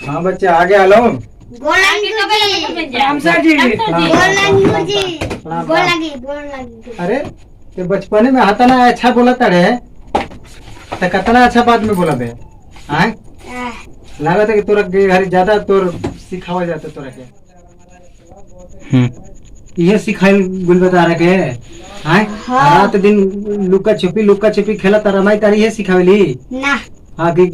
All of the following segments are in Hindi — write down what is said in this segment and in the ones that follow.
हाँ बच्चे आगे आलो। राम सर जी अरे ते बचपने में हतना अच्छा बोला तड़े तो कितना अच्छा बात में बोला बे। आए लागत है कि तोरा के घर ज्यादा तोर सिखावा जाता तोरा के। ये सिखाई गुल बता रहा के। आए रात दिन लुका छिपी खेला तारा माई तारी ये सिखावेली ना। हाँ कि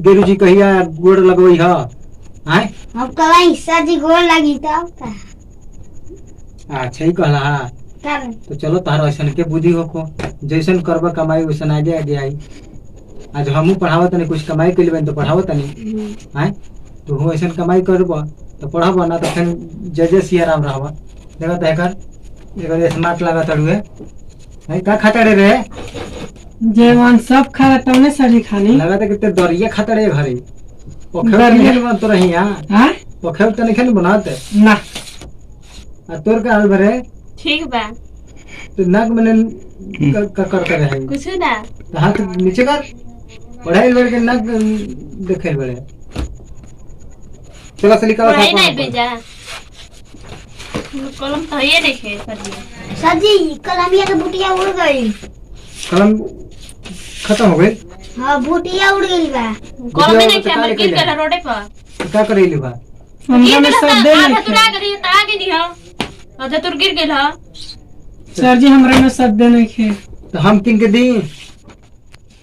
गेरू जी कहिया गोड़ लगवई ह। आए हम कहीं सर जी गोड़ लगी तब का अच्छा ही कहला हा। कर तो चलो तार ऐसा के बुद्धि हो को जैसन करबा कमाई वैसन आगे आगे आई। आज हमू पढ़ावत तनी कुछ कमाई के लिए तो पढ़ावत तनी। आए तो हो ऐसा कमाई करबा तो पढ़ाबा ना तो फिर जजे सिया राम रहबा। देखा तो एकर स्मार्ट लगा तड़ुए है का खातड़े रे जेवन सब खा तौने सर जी खानी लगा था कितने दरिया खातड़े घरे पोखर नहीं बन तो रही हां हां पोखर तो नहीं बनाते ना। आ तोर का हाल भरे ठीक बा तो नाक में का करते रहे कुछ ना तो हाथ नीचे कर पढ़ाई बढ़ के नाक देखे बड़े चलो से निकाल पढ़ाई नहीं भेजा कलम तो ये देखे सर जी कलमिया के बुटिया उड़ गई। कलम खत्म हो गई। हाँ बुटिया उड़ गई बा। कलम में नहीं थे हमर गिर गया रोडे पर क्या करेली बा हमरा में सब दे आधा तुरा करी त आगे नहीं हो आधा तुर गिर गेल ह सर जी हमरा में सब दे नहीं खे तो हम किन के दी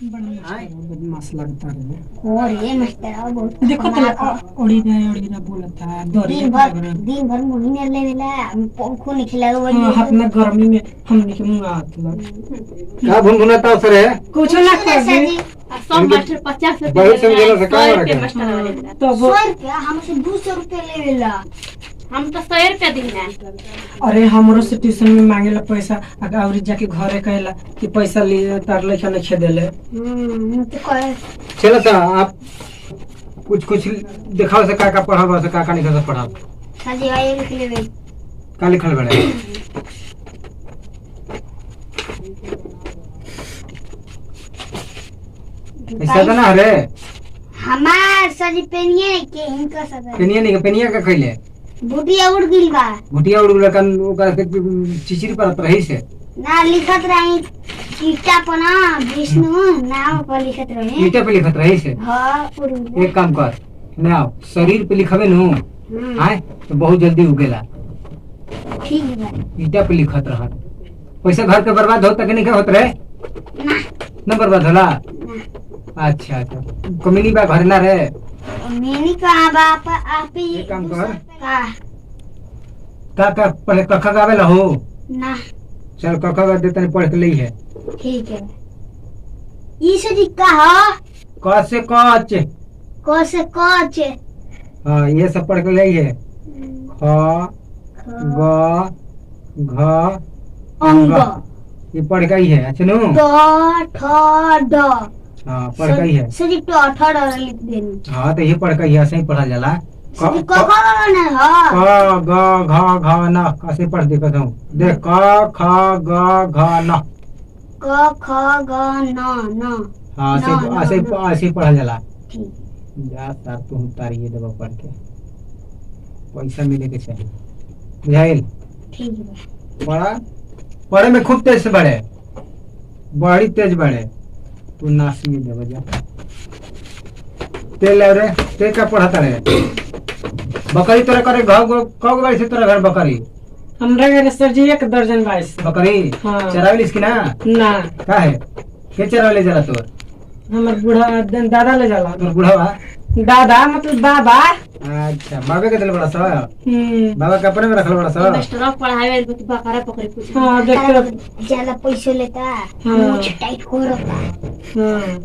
बदमाश लगता है। और ये मास्टर आओ बहुत देखो तो ओड़ी ना बोलता है दिन भर महीने लेवेला हम पंखो नहीं खिला वही अपना गर्मी में हमने के मुंह हाथ लग का भुनभुनाता सर है कुछ ना कर सर जी सब मास्टर 50 रुपए बहुत समझलो से का रुपए रखे मास्टर वाले तो 100 रुपया हमसे 200 रुपया लेवेला। हम तो 100 रुपया दीना अरे हमरो से ट्यूशन में मांगेला पैसा और जाके घरे कहला कि पैसा लिए तार लेखा नहीं खेदेले। तो कहे चलो सा आप कुछ दिखाओ से का पढ़ाबो से का नहीं कर पढ़ाओ सर जी आए लिख लेवे का लिखल बड़े ऐसा तो ना रे हमार सर जी पेनिए के इनका सर पेनिया का खइले बुटिया उड़ गई बा। भुटिया उड़ गल कन ओकर चिचिरी पर रही से ना लिखत रही ईटा पना विष्णु नाम पर लिखत रही ईटा पे लिखत रही से। हां पूरा एक काम कर ना शरीर पे लिखबे नु आए तो बहुत जल्दी उगेला। ठीक बा। ईटा पे लिखत रहत पैसा घर के बर्बाद होता कि नहीं का होत रहे ना बर्बाद होला। अच्छा अच्छा कमिनी बा घर ना रे मैंने कहा बाप आप ही एक काम कर का का पहले कखा गावे ला हो ना चल कखा गा देता नहीं पढ़ के लई है ठीक है। ई से जी कहा क से कच को से कोच हाँ ये सब पढ़ के लई है ख ग घ अंग ये पढ़ गई है अच्छा नु ड ठ ड हाँ पढ़ गई है सर जी ट ठ ड लिख देनी हाँ तो ये पढ़ गई है ऐसे ही पढ़ा जाला सर जी को ना हां क ग घ घ न ऐसे पढ़ देखत हूँ देख क ख ग घ न क ख ग न हाँ ऐसे ऐसे पढ़ा जाला। ठीक जा तार तू तारिए देबा पढ़ के पैसा मिले के चाहिए बुझाइल ठीक है। पढ़ा पढ़े में खूब तेज से बढ़े बड़ी तेज बढ़े तू नासिए देबा जा तेल ले रे ते का पढ़ता रे बकरी तोरा करे कगो बारी से तोरा घर बकरी हमरा घर सर जी 1 दर्जन 22 बकरी हाँ। चरावेलिस की ना ना का है के चरावेले जरा तोर हमर बूढ़ा दादा ले जाला तोर बुढ़ावा दादा मतलब बाबा। अच्छा बाबे के दिल बड़ा सा बाबा के अपने में रखल बड़ा सा मास्टर पढ़ावे बकरा पकड़ी पूछ हाँ देखते ज्यादा पैसे लेता हाँ। मुझ टाइट हो रहा हाँ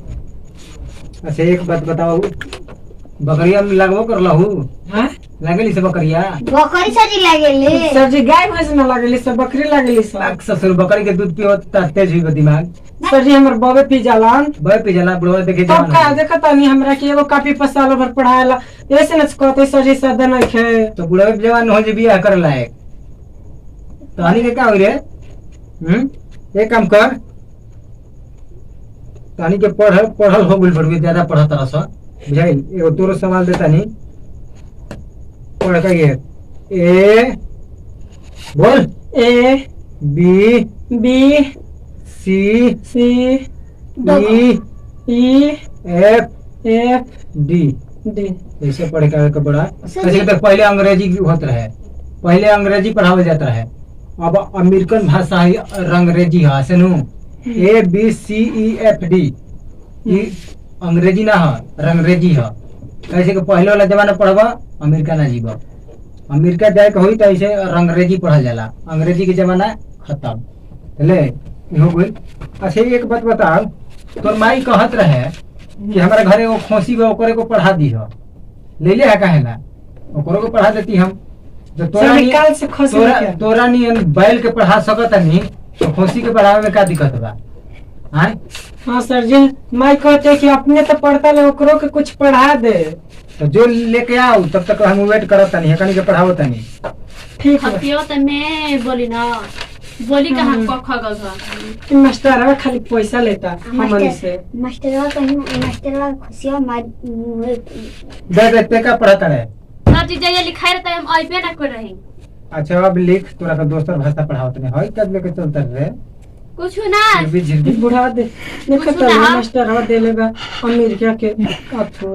अच्छा एक बात बताओ बकरिया में लगबो कर लहू हाँ लागेली से बकरिया बकरी सजी लागेले सर जी गाय भैंस में लगेली सब बकरी लगेली सब लाख ससुर बकरी के दूध पियो त तेज हुई दिमाग सर जी हमर बबे पी जालन बय पे जला बुढ़वा देखे तब जवान का हो। देखत नहीं हमरा के एगो काफी साल भर पढ़ाएला ऐसे न कहते सर जी सदा नहीं खे तो बुढ़वा पे जवान हो जे बियाह करे लायक तो हनी के का होई रे एक काम कर तानी के पढ़ल हो गुल बढ़वे ज्यादा पढ़त रस बुझाइल एगो तोरो सवाल देता नहीं पढ़ के ये ए बोल A B B C C E E F F D D. ऐसे पढ़े का बड़ा सर ऐसे तो पहले अंग्रेजी होत रहे, पहले अंग्रेजी पढ़ावल जात रहे, अब अमेरिकन भाषा ही अंग्रेजी है सुनू A B C E F D E अंग्रेजी ना है अंग्रेजी है। कैसे कि पहले वाला जमाना पढ़बा अमेरिका ना जीबा, अमेरिका जाए के होई तो ऐसे अंग्रेजी पढ़ल जाला, अंग्रेजी के जमाना खत्म ले हो गई। अच्छा एक बात बताओ, तोर माई कहत रहे कि हमारे घरे एगो खोसी बा ओकरे को पढ़ा दी हो, ले ले है काहे ना ओकरो को पढ़ा देती हम। तो निकाल से खोसी निकाल। तोरा नहीं बैल के पढ़ा सकत नहीं तो खोसी के पढ़ावे में क्या दिक्कत बा? हाँ हाँ सर जी, मैं कहते कि अपने तो पढ़ता ले ओकरो के कुछ पढ़ा दे। तो जो लेके आओ तब तक हम वेट करत नहीं कहीं के पढ़ावो तनी। ठीक है हतियो त मैं बोली ना बोली कहाँ क ख ग घ। मास्टर खाली पैसा लेता हमन से। मास्टरवा कहीं मास्टरवा खुशिया मार दे पे का पढ़ता रहे। सर जी जया लिखाई रहता है हम आईपे ना कर रही। अच्छा अब लिख, तोरा का दोस्तर भाषा पढ़ावत नहीं है कब लेके चलता रहे कुछ ना झिरबी झिरबी। बुढ़ा दे देखो कुछ तो ना। मास्टर दे लेगा अमेरिका के अथु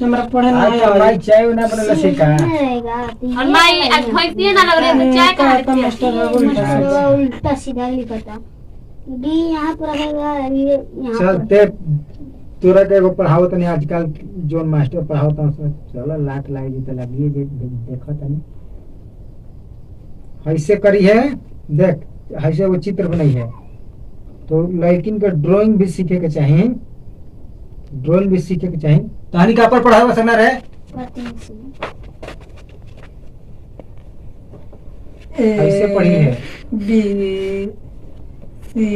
हमरा पढ़े ना आज तो भाई चाय ना बनल सिका रहेगा और माई आज भैंसिए ना लग रही है चाय कहाँ तो मास्टर रखती है? मास्टरवा उल्टा सीधा लिखता डी यहाँ पर रहेगा यहाँ चल पर ते तोरा के एगो पढ़ावत नहीं आजकल जोन मास्टर पढ़ावत है चलो लाट लाग जी तो लगी जे देखत नहीं ऐसे करी है देख ऐसे वो चित्र बनाई है तो लड़किन के ड्राइंग भी सीखे के चाहिए, ड्राइंग भी सीखे के चाहिए। तहनी का पर पढ़ावा सकना रहे ऐसे पढ़ी है बी सी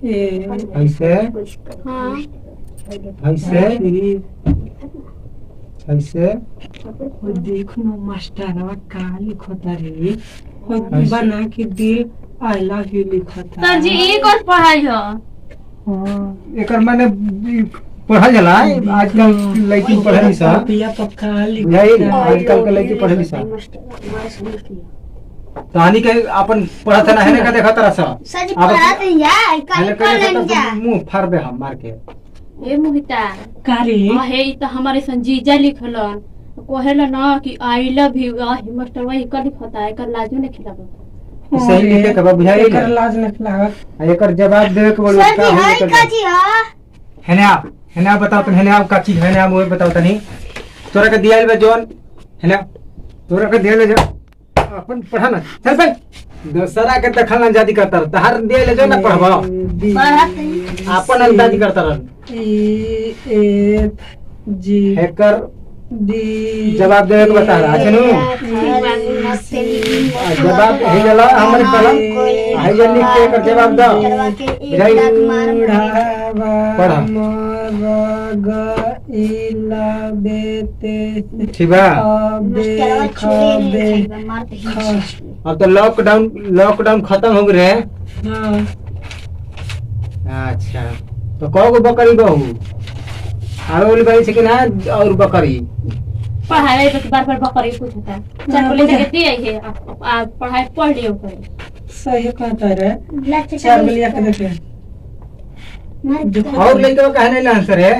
ए ऐसे हाँ ऐसे ऐसे और देखो ना मास्टरवा का लिखता रे और बना के दिल आई लव यू लिखता। सर जी एक और पढ़ाई हो। एकर माने पढ़ा जाला आजकल लड़की पढ़ली सा पिया पक्का यही लिखता। आजकल के लड़की पढ़ली सा कहानी के अपन पढ़त ना है ना का देखा तरह सा सर जी पढ़ाते हैं यार कल कर कर लेंगे क्या मुंह फाड़ दे हम मार के। ए मोहिता कारे हे ई तो हमारे संजीजा लिखलन कहेला ना कि आई लव यू आ मास्टर वही कर लिखता है कर लाजो नहीं खिलाता। सही लिखे के बा बुझाई एकर लाज न लागत। एकर जवाब देवे के बोल सर जी हाय काची हां है ना बताओ तुम है ना का चीज है ना वो बताओ तनी तोरा के दियाल बा जोन है ना तोरा के दियाल जो अपन पढ़ा ना चल भाई दूसरा के देखल ना जाति करता रह तहार दियाल जो ना पढ़बा अपन अंदाज करता रह A F G hacker D जवाब देवे के बता रहा है जवाब हे जला हमरे कलम है जे लिख के एकर जवाब दो पढ़ा ठीक बा। अब तो लॉकडाउन खत्म हो गए। अच्छा तो कौगो बकरी बहू आवे बोली भाई से कि ना और बकरी पढ़ाई तो बार बार बकरी पूछता चार बोले जगह दिए है आप पढ़ाई पढ़ लियो कर सही कहता रे चार बलिया के देखे और लइका कहने ना आंसर है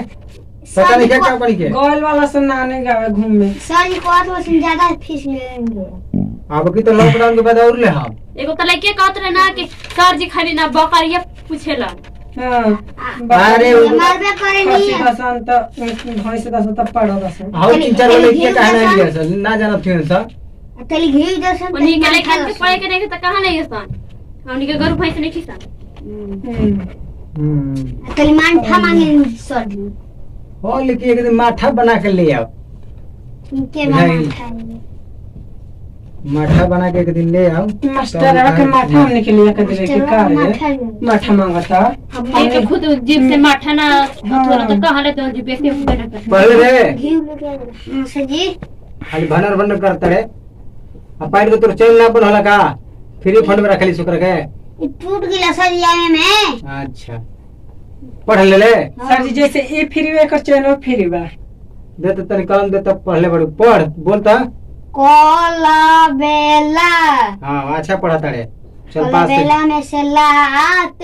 पता नहीं क्या क्या पढ़ी के गोयल वाला से नाने गावे घूमने सर जी को तो से ज्यादा फीस लेंगे अब की तो लॉकडाउन के बाद और ले हम एगो त लइके कहत रहे ना कि सर जी खाली ना बकरिया पूछेला। हां अरे मारबे करे नहीं बसंत भैंस का सत पड़ो बस और तीन चार लइके कहने लिया सर ना जाना थे सर तली घी दर्शन उन्हीं के लइका के पढ़े के नहीं त कहां नहीं सन हमनी के गरु भैंस नहीं खिसन। तली मान ठा मांगे सर जी हो लेकिन एक दिन माठा बना के ले आओ के नहीं। मामा माठा बना के एक दिन ले आओ मास्टर के माथा हमने के लिए कर दे के का है माथा मांगता हमने के खुद जीभ से माठा ना थोड़ा तो कहां ले तो जीभ से उठे ना कर पहले रे घी लेके आ सर जी खाली भनर भनर करता रे अब पाइट के तोर चैन ना बन होला का फ्री फंड में रखली शुक्र के ये टूट गया सर जी आवे में अच्छा पढ़ ले ले सर जी जैसे ए फ्री वे कर चैनल फ्री बा दे तो तनी कलम दे तो पढ़ले बड़ू पढ़ बोल तो कोलबेला हाँ अच्छा पढ़ा ताड़े चल पास से कोलबेला में से लात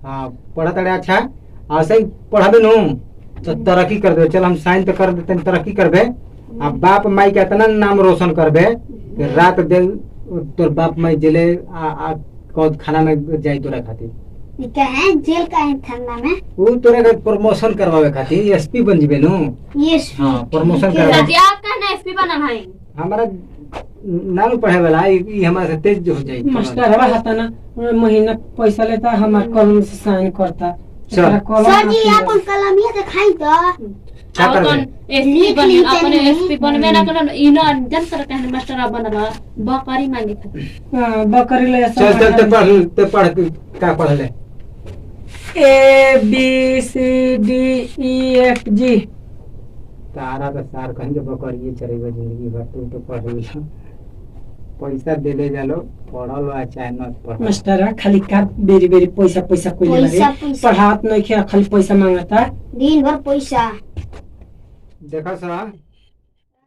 हाँ पढ़ा ताड़े अच्छा ऐसे ही पढ़ाबे नु तो तरक्की कर दे चल हम साइन तो कर देते तरक्की करबे अब बाप माई के इतना नाम रोशन करबे कि रात दिन तोर बाप माई जेले आ कौन खाना में जाई तोरा खातिर ये क्या है जेल का है ठंडा में वो तोरे के प्रमोशन करवावे खातिर एसपी बन जिबे नु ये हाँ प्रमोशन ठीक है। करवा जी आप कहना एसपी बनल है हमारा नाम पढ़े वाला ई हमारा से तेज हो जाई मास्टर हता ना महीना पैसा लेता हमार कलम से साइन करता चल। एकरा कलम सर जी ना अपन कलमिया दिखाई तो क्या अपन करबे एसपी लिख बनल लीजिए अपन नहीं। एसपी बनबे ना करन इना जन तर कहने मास्टर बनल बकरी मांगे हाँ, बकरी ले चल चल ते पढ़ का पढ़ ले A B C D E F G तारा तो सार कहीं के बकरिए चरेबे जिंदगी भर तू तो पढ़ लिया पैसा दे ले जालो पढ़ल आ चाहे न पढ़ मास्टर खाली का बेरी बेरी पैसा पैसा कोई ले पैसा पैसा पढ़ात नहीं किया खाली पैसा मांगता दिन भर पैसा देखा सा